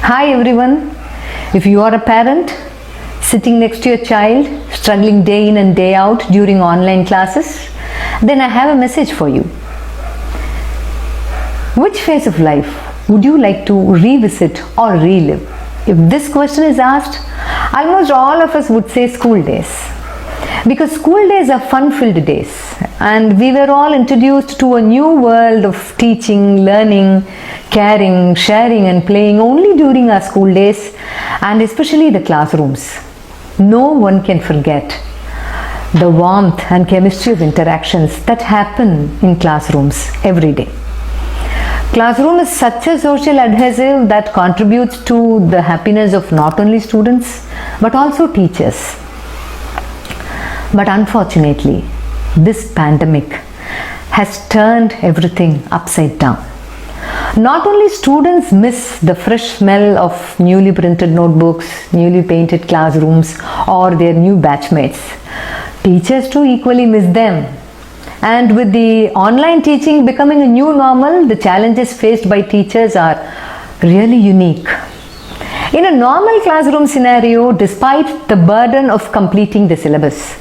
Hi everyone. If you are a parent sitting next to your child struggling day in and day out during online classes, then I have a message for you. Which phase of life would you like to revisit or relive? If this question is asked, almost all of us would say school days. Because school days are fun-filled days and we were all introduced to a new world of teaching, learning, caring, sharing and playing only during our school days and especially the classrooms. No one can forget the warmth and chemistry of interactions that happen in classrooms every day. Classroom is such a social adhesive that contributes to the happiness of not only students but also teachers. But unfortunately, this pandemic has turned everything upside down. Not only students miss the fresh smell of newly printed notebooks, newly painted classrooms or their new batchmates, teachers too equally miss them. And with the online teaching becoming a new normal, the challenges faced by teachers are really unique. In a normal classroom scenario, despite the burden of completing the syllabus,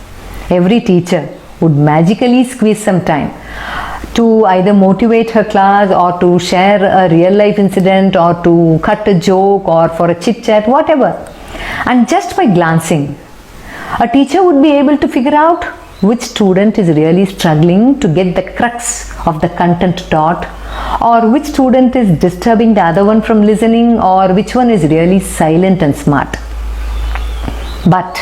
every teacher would magically squeeze some time to either motivate her class or to share a real life incident or to cut a joke or for a chit chat, whatever. And just by glancing, a teacher would be able to figure out which student is really struggling to get the crux of the content taught, or which student is disturbing the other one from listening, or which one is really silent and smart. But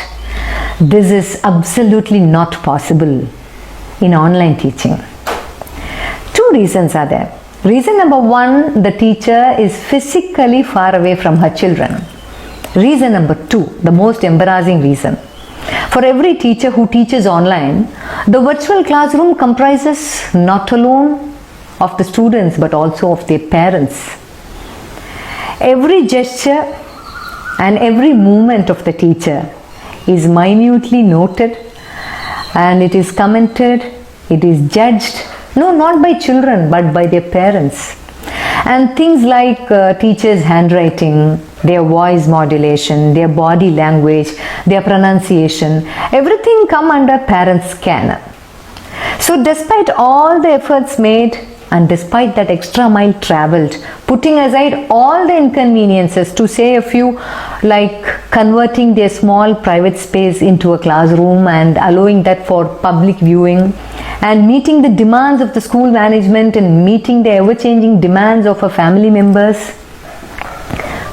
this is absolutely not possible in online teaching. Two reasons are there. Reason number one, the teacher is physically far away from her children. Reason number two, the most embarrassing reason. For every teacher who teaches online, the virtual classroom comprises not alone of the students but also of their parents. Every gesture and every movement of the teacher is minutely noted and it is commented, it is judged, no, not by children but by their parents. And things like teachers' handwriting, their voice modulation, their body language, their pronunciation, everything come under parent scanner. So despite all the efforts made and despite that extra mile traveled, putting aside all the inconveniences to say a few like converting their small private space into a classroom and allowing that for public viewing and meeting the demands of the school management and meeting the ever-changing demands of our family members.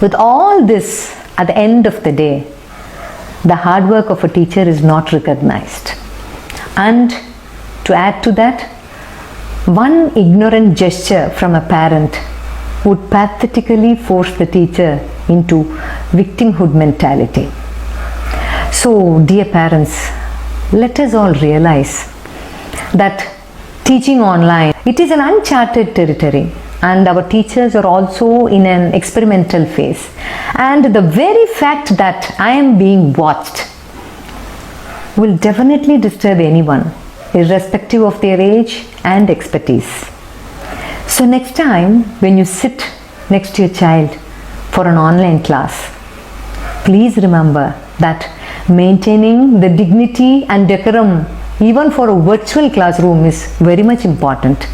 With all this, at the end of the day, the hard work of a teacher is not recognized. And to add to that, one ignorant gesture from a parent would pathetically force the teacher into victimhood mentality. So, dear parents, let us all realize that teaching online, it is an uncharted territory and our teachers are also in an experimental phase. And the very fact that I am being watched will definitely disturb anyone, irrespective of their age and expertise. So next time when you sit next to your child for an online class, please remember that maintaining the dignity and decorum even for a virtual classroom is very much important.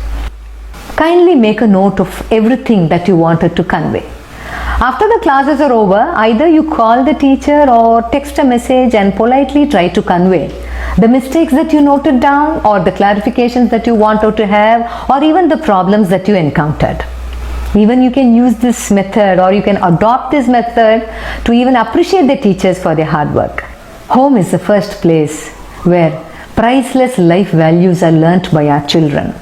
Kindly make a note of everything that you wanted to convey. After the classes are over, either you call the teacher or text a message and politely try to convey the mistakes that you noted down or the clarifications that you wanted to have or even the problems that you encountered. Even you can use this method or you can adopt this method to even appreciate the teachers for their hard work. Home is the first place where priceless life values are learnt by our children.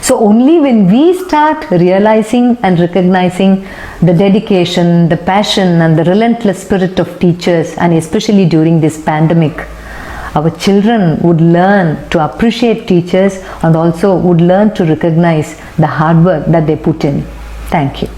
So only when we start realizing and recognizing the dedication, the passion and the relentless spirit of teachers, and especially during this pandemic, our children would learn to appreciate teachers and also would learn to recognize the hard work that they put in. Thank you.